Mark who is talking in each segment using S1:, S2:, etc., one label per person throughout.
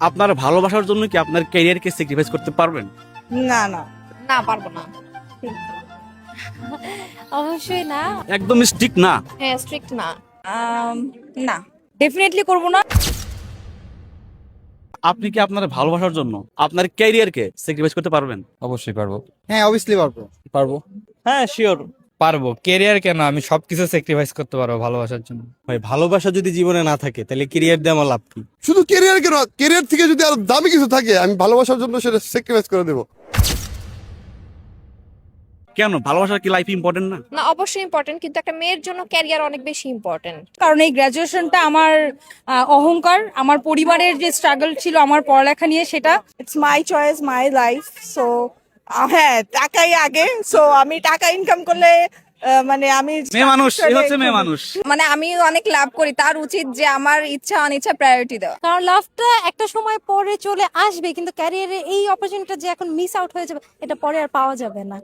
S1: আপনার ভালোবাসার জন্য কি আপনার ক্যারিয়ারকে স্যাক্রিফাইস করতে পারবেন?
S2: না না
S3: না, পারবো না। অবশ্যই না।
S1: একদম স্ট্রিক্ট না?
S3: হ্যাঁ, স্ট্রিক্ট না।
S2: না ডেফিনেটলি করব না।
S1: আপনি কি আপনার ভালোবাসার জন্য আপনার ক্যারিয়ারকে স্যাক্রিফাইস করতে পারবেন?
S4: অবশ্যই পারবো।
S5: হ্যাঁ অবভিয়াসলি পারবো।
S4: পারবো।
S6: হ্যাঁ শিওর
S4: পারবো। কেরিয়ার কেন, আমি সবকিছু স্যাক্রিফাইস করতে পারবো ভালোবাসার জন্য।
S6: ভাই, ভালোবাসা যদি জীবনে না থাকে তাহলে ক্যারিয়ার দিয়ে আমার লাভ কি?
S7: শুধু কেরিয়ার কেন, কেরিয়ার থেকে যদি আরো দামি কিছু থাকে আমি ভালোবাসার জন্য সেটা স্যাক্রিফাইস করে দেবো।
S1: কেন, ভালোবাসার কি লাইফ ইম্পর্টেন্ট না?
S3: না, অবশ্যই ইম্পর্টেন্ট, কিন্তু একটা মেয়ের জন্য ক্যারিয়ার অনেক বেশি ইম্পর্টেন্ট।
S2: কারণ এই গ্রাজুয়েশনটা আমার অহংকার, আমার পরিবারের যে স্ট্রাগল ছিল আমার পড়ালেখা নিয়ে, সেটা
S8: it's my choice, my life. So হ্যাঁ, টাকাই আগে। সো আমি টাকা ইনকাম করলে মানে আমি
S1: মেয়ে মানুষ, এই হচ্ছে মেয়ে মানুষ।
S2: মানে আমি অনেক লাভ করি, তার উচিত যে আমার ইচ্ছা অনিচ্ছা প্রায়োরিটি দেওয়া।
S9: কারণ লাভটা একটা সময় পরে চলে আসবে, কিন্তু ক্যারিয়ারে এই অপরচুনিটিটা যে এখন মিস আউট হয়ে যাবে, এটা পরে আর পাওয়া যাবে না।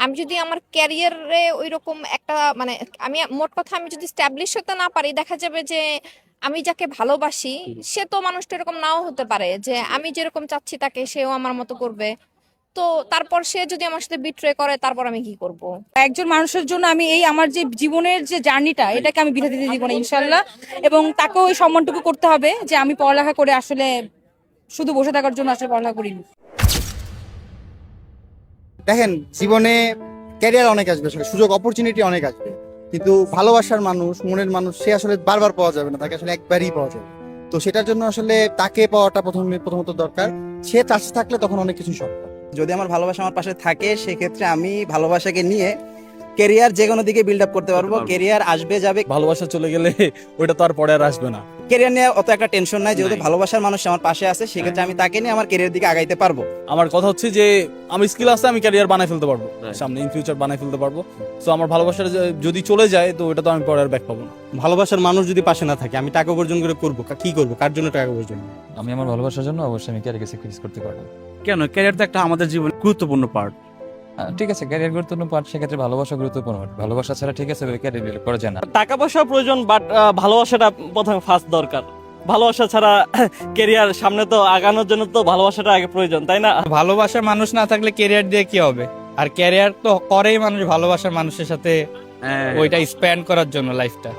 S3: আমি যদি আমার ক্যারিয়ারে ওইরকম একটা মানে আমি মোট কথা আমি যদি স্ট্যাবলিশ হতে না পারি, দেখা যাবে যে আমি যাকে ভালোবাসি সে তো মানুষটা এরকম নাও হতে পারে যে আমি যেরকম চাচ্ছি তাকে সেও আমার মতো করবে। তো তারপর সে যদি আমার সাথে বিট্রে করে, তারপর আমি কি করব?
S2: একজন মানুষের জন্য আমি এই আমার যে জীবনের যে জার্নিটা, এটাকে আমি বিধা দিতে দিব না ইনশাল্লাহ। এবং তাকেও ওই সম্মানটুকু করতে হবে যে আমি পড়ালেখা করে আসলে শুধু বসে থাকার জন্য আসলে পড়ালেখা করিনি।
S5: দেখেন, জীবনে ক্যারিয়ার অনেক আসবে, সুযোগ অপরচুনিটি অনেক আসবে, কিন্তু ভালোবাসার মানুষ, মনের মানুষ সে আসলে বারবার পাওয়া যাবে না, তাকে আসলে একবারই পাওয়া যাবে। তো সেটার জন্য আসলে তাকে পাওয়াটা প্রথমত দরকার। সে তার সাথে থাকলে তখন অনেক কিছু সম্ভব।
S10: যদি আমার ভালোবাসা আমার পাশে থাকে, সেক্ষেত্রে আমি ভালোবাসাকে নিয়ে কেরিয়ার যে কোনো দিকে বিল্ড আপ করতে পারবো। কেরিয়ার আসবে যাবে,
S4: ভালোবাসা চলে গেলে ওইটা তো আর পরে আর আসবে না।
S10: কেরিয়ার নিয়ে অত একটা টেনশন নাই, যেহেতু ভালোবাসার মানুষ আমার পাশে আছে, সেক্ষেত্রে আমি তাকে নিয়ে আমার কেরিয়ার দিকে আগাইতে পারবো।
S4: আমার কথা হচ্ছে যে আমি স্কিল আছে, আমি ক্যারিয়ার বানাই ফেলতে পারবো, সামনে ইন ফিউচার বানাই ফেলতে পারবো। তো আমার ভালোবাসা যদি চলে যায়, তো ওটা তো আমি পরে আর ব্যাক পাবো না।
S6: ভালোবাসার মানুষ যদি পাশে না থাকে, আমি টাকা উপার্জন করে করবো কি করবো, কার জন্য টাকা উপার্জন?
S4: আমি আমার ভালোবাসার জন্য অবশ্যই আমি ক্যারিয়ারকে স্যাক্রিফাইস করতে পারবো।
S1: কেন, ক্যারিয়ার তো একটা আমাদের জীবনের গুরুত্বপূর্ণ পার্ট।
S4: ঠিক আছে, ক্যারিয়ার গুরুত্বপূর্ণ পার্ট, সেক্ষেত্রে ভালোবাসা গুরুত্বপূর্ণ পার্ট। ভালোবাসা ছাড়া ঠিক আছে ক্যারিয়ার বিল্ড করা যায় না।
S6: টাকা পয়সা প্রয়োজন, বাট ভালোবাসাটা প্রথমে ফার্স্ট দরকার। ভালোবাসা ছাড়া কেরিয়ার সামনে তো আগানোর জন্য তো ভালোবাসাটা আগে প্রয়োজন, তাই না?
S4: ভালোবাসার মানুষ না থাকলে ক্যারিয়ার দিয়ে কি হবে? আর ক্যারিয়ার তো করেই মানুষ ভালোবাসার মানুষের সাথে ওইটা স্পেন্ড করার জন্য লাইফটা।